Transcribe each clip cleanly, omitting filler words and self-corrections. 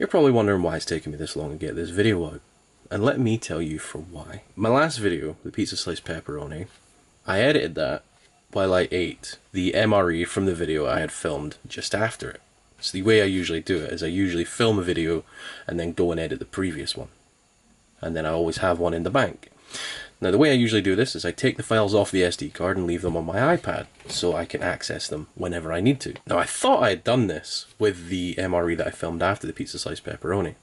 You're probably wondering why it's taking me this long to get this video out. And let me tell you for why. My last video, the pizza slice pepperoni, I edited that while I ate the MRE from the video I had filmed just after it. So the way I usually do it is I usually film a video and then go and edit the previous one. And then I always have one in the bank. Now the way I usually do this is I take the files off the SD card and leave them on my iPad so I can access them whenever I need to. Now I thought I had done this with the MRE that I filmed after the pizza slice pepperoni.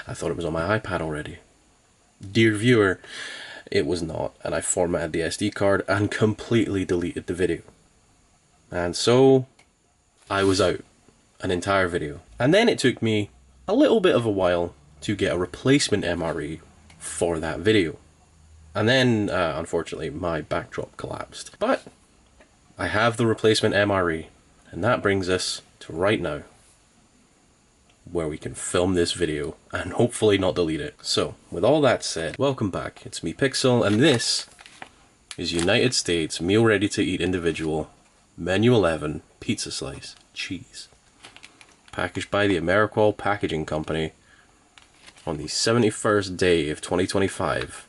I thought it was on my iPad already. Dear viewer, it was not, and I formatted the SD card and completely deleted the video. And so I was out an entire video. And then it took me a little bit of a while to get a replacement MRE for that video. And then, unfortunately, my backdrop collapsed. But I have the replacement MRE, and that brings us to right now, where we can film this video and hopefully not delete it. So, with all that said, welcome back. It's me, Pixel, and this is United States Meal Ready to Eat Individual Menu 11 Pizza Slice Cheese. Packaged by the Ameriqual Packaging Company on the 71st day of 2025.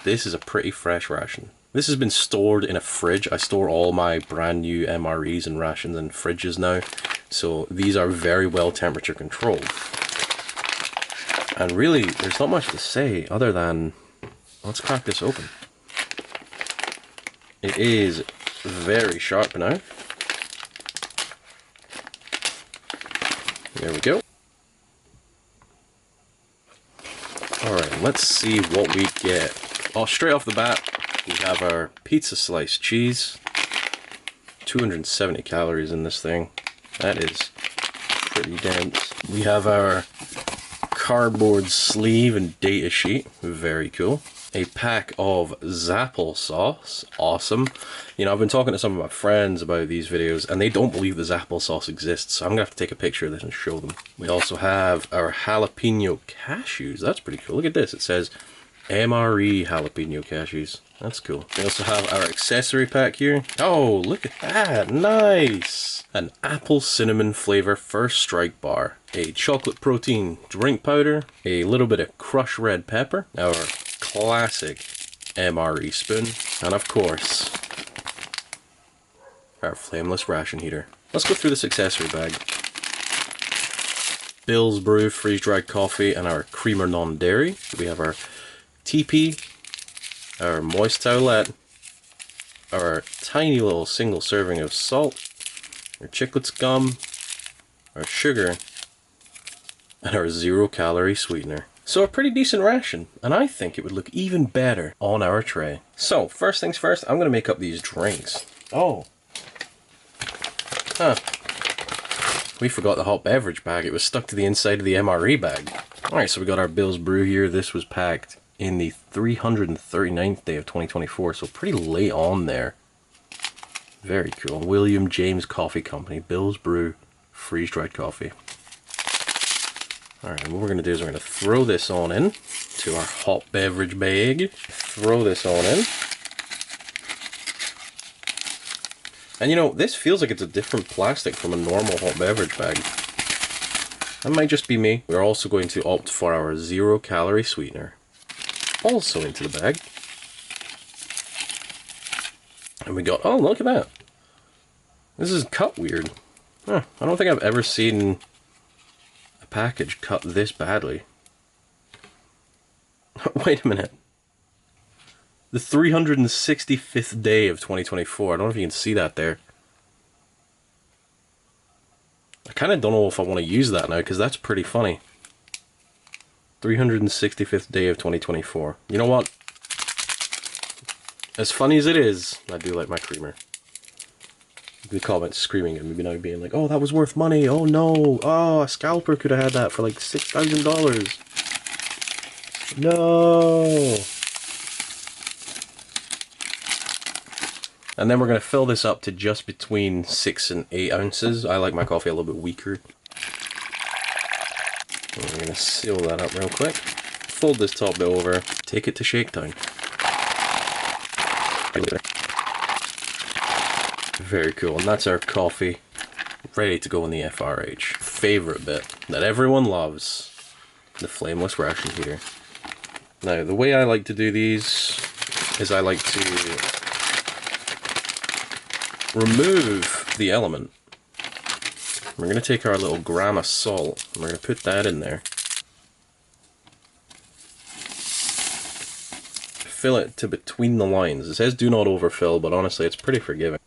This is a pretty fresh ration. This has been stored in a fridge. I store all my brand new MREs and rations in fridges now. So these are very well temperature controlled. And really, there's not much to say other than, let's crack this open. It is very sharp now. There we go. Alright, let's see what we get. Oh, straight off the bat, we have our pizza slice cheese. 270 calories in this thing. That is pretty dense. We have our cardboard sleeve and data sheet. Very cool. A pack of Zapple sauce. Awesome. You know, I've been talking to some of my friends about these videos and they don't believe the Zapple sauce exists. So I'm going to have to take a picture of this and show them. We also have our jalapeno cashews. That's pretty cool. Look at this. It says MRE jalapeno cashews. That's cool. We also have our accessory pack here. Oh, look at that. Nice. An apple cinnamon flavor first strike bar. A chocolate protein drink powder. A little bit of crushed red pepper. Our classic MRE spoon. And of course, our flameless ration heater. Let's go through this accessory bag. Bill's Brew freeze-dried coffee and our creamer non-dairy. We have our TP, our moist towelette, our tiny little single serving of salt, our chiclets gum, our sugar, and our 0-calorie sweetener. So a pretty decent ration, and I think it would look even better on our tray. So, first things first, I'm going to make up these drinks. Oh. Huh. We forgot the hot beverage bag. It was stuck to the inside of the MRE bag. Alright, so we got our Bill's Brew here. This was packed in the 339th day of 2024, so pretty late on there. Very cool. William James Coffee Company, Bill's Brew, freeze-dried coffee. Alright, what we're going to do is we're going to throw this on in to our hot beverage bag. Throw this on in. And you know, this feels like it's a different plastic from a normal hot beverage bag. That might just be me. We're also going to opt for our 0-calorie sweetener. Also into the bag. And we got, oh, look at that. This is cut weird. Huh, I don't think I've ever seen a package cut this badly. Wait a minute. The 365th day of 2024. I don't know if you can see that there. I kind of don't know if I want to use that now because that's pretty funny. 365th day of 2024. You know what? As funny as it is, I do like my creamer. The comments screaming at me now, being like, oh, that was worth money. Oh no. Oh, a scalper could have had that for like $6,000. No. And then we're going to fill this up to just between 6 and 8 ounces. I like my coffee a little bit weaker. We're going to seal that up real quick. Fold this top bit over. Take it to Shakedown. Very cool. And that's our coffee. Ready to go in the FRH. Favorite bit that everyone loves. the flameless ration heater. Now, the way I like to do these is I like to remove the element. We're going to take our little gram of salt and we're going to put that in there. Fill it to between the lines. It says do not overfill, but honestly it's pretty forgiving.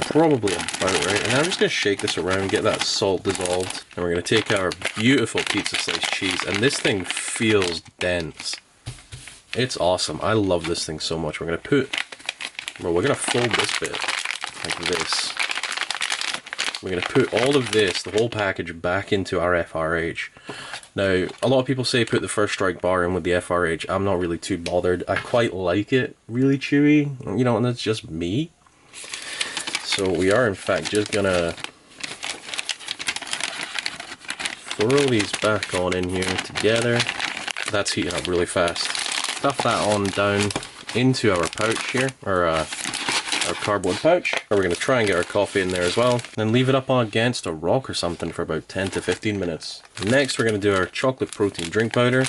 Probably about right. And I'm just going to shake this around, get that salt dissolved. And we're going to take our beautiful pizza slice cheese, and this thing feels dense. It's awesome. I love this thing so much. We're going to fold this bit like this. We're going to put all of this, the whole package, back into our FRH. Now, a lot of people say put the first strike bar in with the FRH. I'm not really too bothered. I quite like it really chewy, you know, and that's just me. So we are in fact just gonna throw these back on in here together. That's heating up really fast. Stuff that on down into our pouch here, or our cardboard pouch. Or we're gonna try and get our coffee in there as well. Then leave it up against a rock or something for about 10 to 15 minutes. Next we're gonna do our chocolate protein drink powder.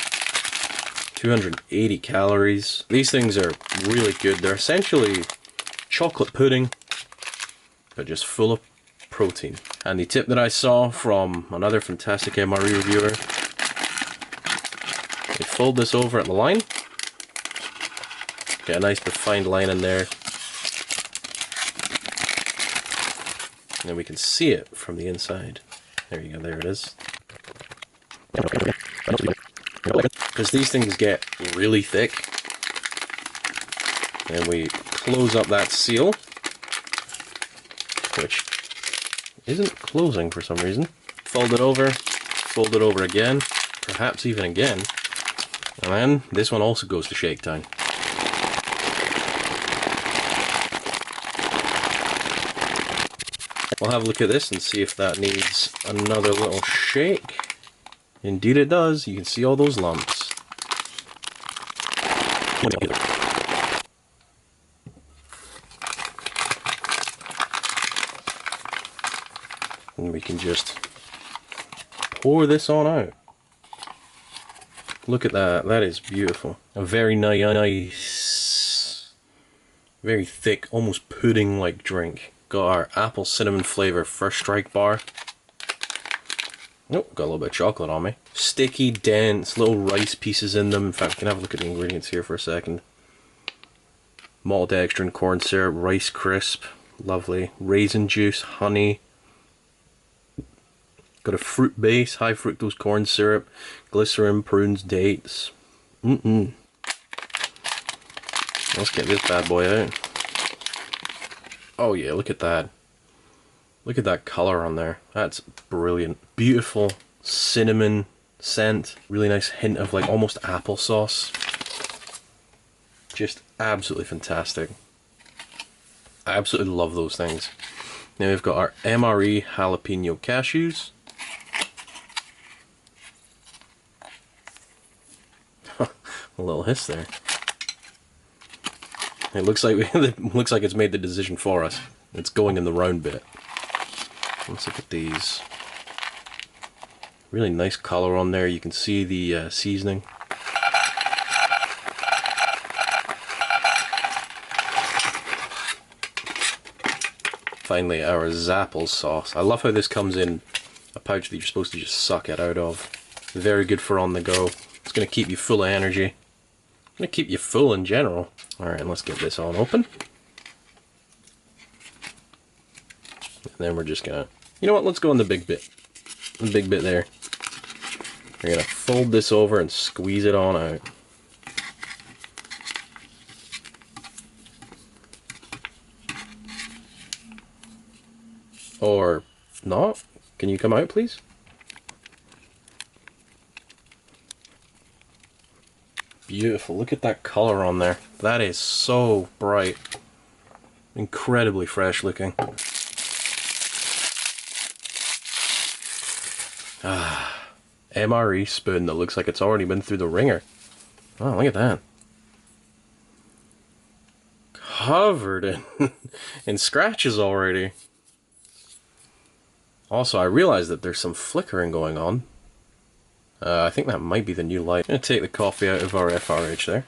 280 calories. These things are really good. They're essentially chocolate pudding, but just full of protein. And the tip that I saw from another fantastic MRE reviewer, we fold this over at the line, get a nice defined line in there, and then we can see it from the inside. There you go, there it is. Because these things get really thick, and we close up that seal, which isn't closing for some reason. Fold it over again, perhaps even again, and then this one also goes to shake time. We'll have a look at this and see if that needs another little shake. Indeed it does. You can see all those lumps. And we can just pour this on out. Look at that, that is beautiful. A very nice, very thick, almost pudding-like drink. Got our apple cinnamon flavor first strike bar. Nope, got a little bit of chocolate on me. Sticky, dense, little rice pieces in them. In fact, we can have a look at the ingredients here for a second. Maltodextrin, corn syrup, rice crisp, lovely. Raisin juice, honey. Got a fruit base, high fructose corn syrup, glycerin, prunes, dates. Let's get this bad boy out. Oh yeah, look at that. Look at that color on there. That's brilliant. Beautiful cinnamon scent. Really nice hint of like almost applesauce. Just absolutely fantastic. I absolutely love those things. Now we've got our MRE jalapeno cashews. A little hiss there. It looks like it looks like it's made the decision for us. It's going in the round bit. Let's look at these. Really nice color on there. You can see the seasoning. Finally, our Zappel sauce. I love how this comes in a pouch that you're supposed to just suck it out of. Very good for on the go. It's going to keep you full of energy. Going to keep you full in general. Alright, let's get this on open. And then we're just going to... You know what? Let's go on the big bit. The big bit there. We're going to fold this over and squeeze it on out. Or not? Can you come out, please? Beautiful. Look at that color on there. That is so bright. Incredibly fresh looking. Ah, MRE spoon that looks like it's already been through the ringer. Oh, look at that. Covered in, in scratches already. Also, I realized that there's some flickering going on. I think that might be the new light. I'm going to take the coffee out of our FRH there.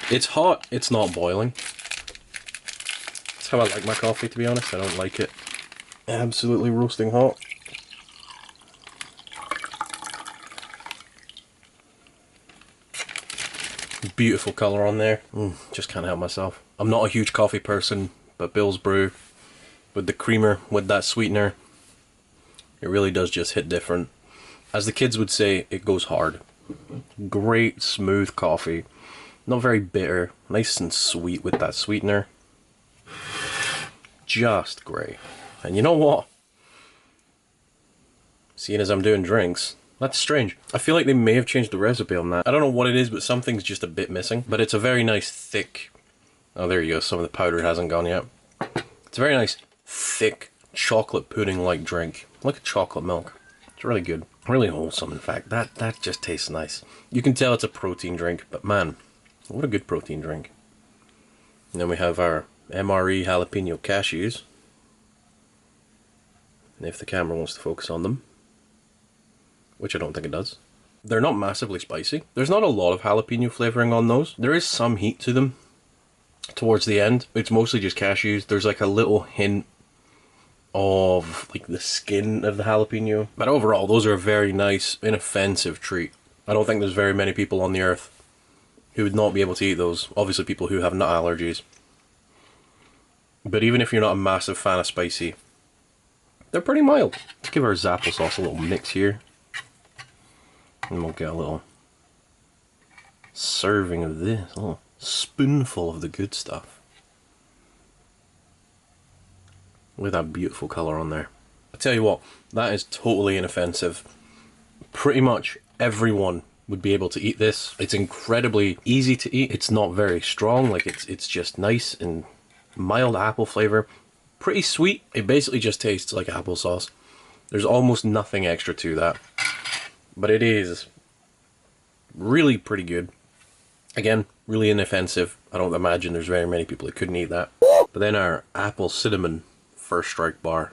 It's hot, it's not boiling. That's how I like my coffee, to be honest. I don't like it absolutely roasting hot. Beautiful colour on there. Just can't help myself. I'm not a huge coffee person, but Bill's Brew, with the creamer, with that sweetener, it really does just hit different. As the kids would say, it goes hard. Great, smooth coffee. Not very bitter. Nice and sweet with that sweetener. Just great. And you know what? Seeing as I'm doing drinks, that's strange. I feel like they may have changed the recipe on that. I don't know what it is, but something's just a bit missing. But it's a very nice thick... Oh, there you go. Some of the powder hasn't gone yet. It's a very nice, thick, chocolate pudding-like drink. Like a chocolate milk. It's really good. Really wholesome, in fact. That just tastes nice. You can tell it's a protein drink, but man, what a good protein drink. And then we have our MRE jalapeno cashews. And if the camera wants to focus on them, which I don't think it does. They're not massively spicy. There's not a lot of jalapeno flavoring on those. There is some heat to them towards the end. It's mostly just cashews. There's like a little hint of like the skin of the jalapeno. But overall, those are a very nice, inoffensive treat. I don't think there's very many people on the earth who would not be able to eat those. Obviously people who have nut allergies. But even if you're not a massive fan of spicy, they're pretty mild. Let's give our Zapple sauce a little mix here. And we'll get a little serving of this, a little spoonful of the good stuff. With that beautiful colour on there. I tell you what, that is totally inoffensive. Pretty much everyone would be able to eat this. It's incredibly easy to eat. It's not very strong, like it's just nice and mild apple flavour. Pretty sweet. It basically just tastes like applesauce. There's almost nothing extra to that. But it is really pretty good. Again, really inoffensive. I don't imagine there's very many people that couldn't eat that. But then our apple cinnamon first strike bar.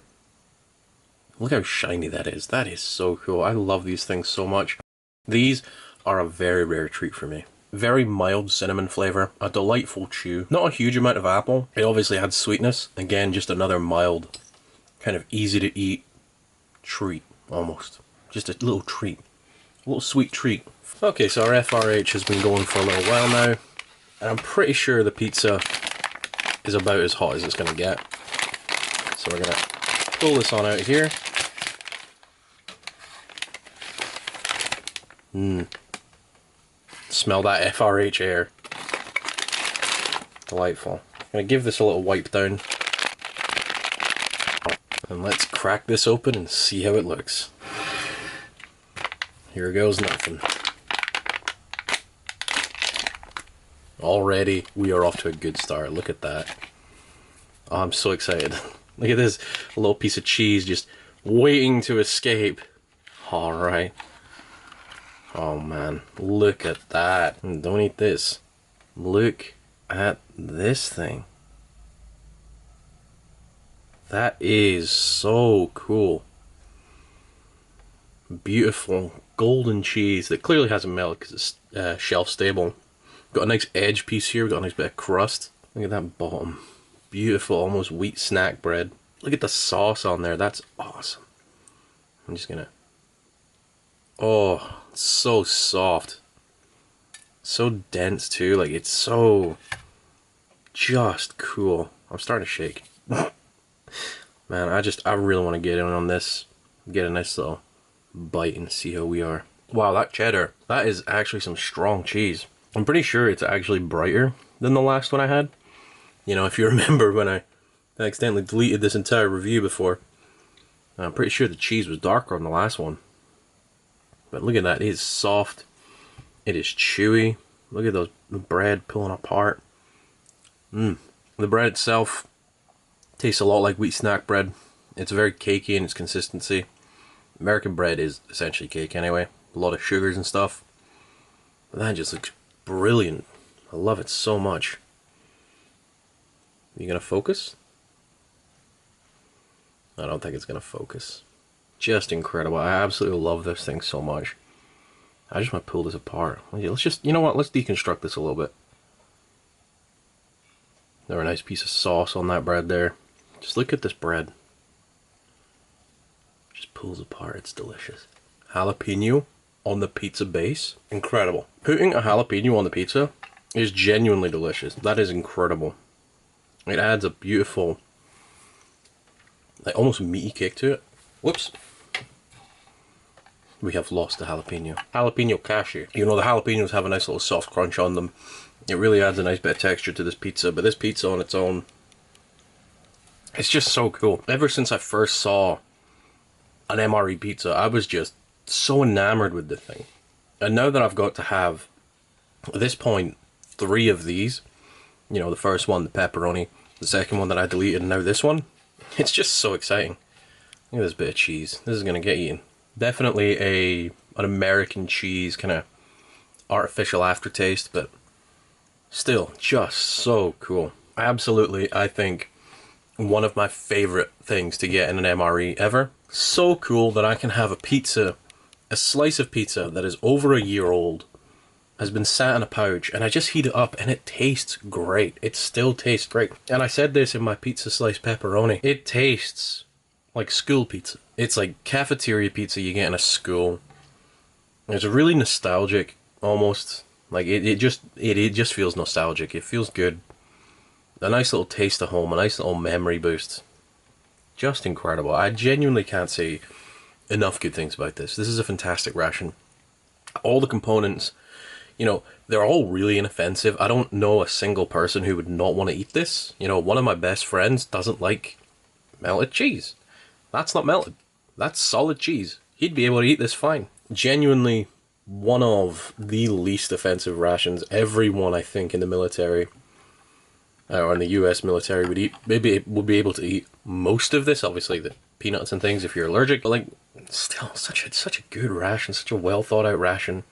Look how shiny that is. That is so cool. I love these things so much. These are a very rare treat for me. Very mild cinnamon flavour. A delightful chew. Not a huge amount of apple. It obviously had sweetness. Again, just another mild, kind of easy to eat treat, almost. Just a little treat. A little sweet treat. Okay, so our FRH has been going for a little while now. And I'm pretty sure the pizza is about as hot as it's going to get. So we're going to pull this on out of here. Smell that FRH air. Delightful. I'm going to give this a little wipe down. And let's crack this open and see how it looks. Here goes nothing. Already, we are off to a good start. Look at that. Oh, I'm so excited. Look at this little piece of cheese just waiting to escape. Alright. Oh man, look at that. Don't eat this. Look at this thing. That is so cool. Beautiful golden cheese that clearly hasn't melted because it's shelf stable. Got a nice edge piece here. We've got a nice bit of crust. Look at that bottom. Beautiful, almost wheat snack bread. Look at the sauce on there. That's awesome. I'm just gonna... Oh, it's so soft. So dense too. Like, it's so... just cool. I'm starting to shake. Man, I really want to get in on this. Get a nice little bite and see how we are. Wow, that cheddar. That is actually some strong cheese. I'm pretty sure it's actually brighter than the last one I had. You know, if you remember when I accidentally deleted this entire review before, I'm pretty sure the cheese was darker on the last one. But look at that, it is soft. It is chewy. Look at the bread pulling apart. The bread itself tastes a lot like wheat snack bread. It's very cakey in its consistency. American bread is essentially cake anyway. A lot of sugars and stuff. But that just looks brilliant. I love it so much. You gonna focus? I don't think it's gonna focus. Just incredible. I absolutely love this thing so much. I just want to pull this apart. Let's just, you know what, let's deconstruct this a little bit. There, a nice piece of sauce on that bread there. Just look at this bread. Just pulls apart, it's delicious. Jalapeno on the pizza base, incredible. Putting a jalapeno on the pizza is genuinely delicious. That is incredible. It adds a beautiful, like almost meaty kick to it. Whoops. We have lost the jalapeno. Jalapeno cashew. You know, the jalapenos have a nice little soft crunch on them. It really adds a nice bit of texture to this pizza, but this pizza on its own, it's just so cool. Ever since I first saw an MRE pizza, I was just so enamored with the thing. And now that I've got to have, at this point, 3 of these, you know, the first one, the pepperoni, the second one that I deleted, and now this one, it's just so exciting. Look at this bit of cheese. This is going to get eaten. Definitely an American cheese, kind of artificial aftertaste, but still just so cool. Absolutely, I think one of my favorite things to get in an MRE ever. So cool that I can have a pizza, a slice of pizza that is over a year old, has been sat in a pouch, and I just heat it up and it tastes great. It still tastes great. And I said this in my pizza slice pepperoni. It tastes like school pizza. It's like cafeteria pizza you get in a school. It's really nostalgic, almost. Like it just feels nostalgic. It feels good. A nice little taste of home, a nice little memory boost. Just incredible. I genuinely can't say enough good things about this. This is a fantastic ration. All the components, you know, they're all really inoffensive. I don't know a single person who would not want to eat this. You know, one of my best friends doesn't like melted cheese. That's not melted. That's solid cheese. He'd be able to eat this fine. Genuinely one of the least offensive rations. Everyone, I think, in the military, or in the US military, would be able to eat most of this. Obviously, the peanuts and things if you're allergic, but like, still such a good ration, such a well thought out ration.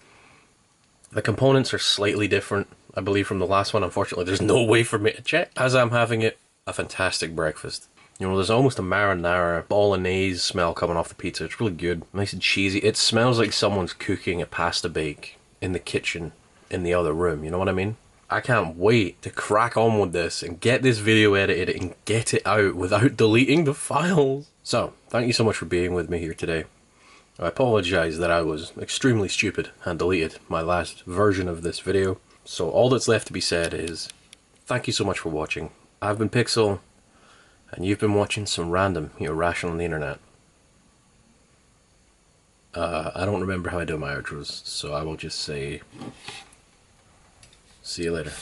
The components are slightly different, I believe, from the last one. Unfortunately, there's no way for me to check. As I'm having it, a fantastic breakfast. You know, there's almost a marinara, bolognese smell coming off the pizza. It's really good, nice and cheesy. It smells like someone's cooking a pasta bake in the kitchen in the other room, you know what I mean? I can't wait to crack on with this and get this video edited and get it out without deleting the files. So, thank you so much for being with me here today. I apologize that I was extremely stupid and deleted my last version of this video. So all that's left to be said is, thank you so much for watching. I've been Pixel, and you've been watching some random, ration on the internet. I don't remember how I do my outros, so I will just say, see you later.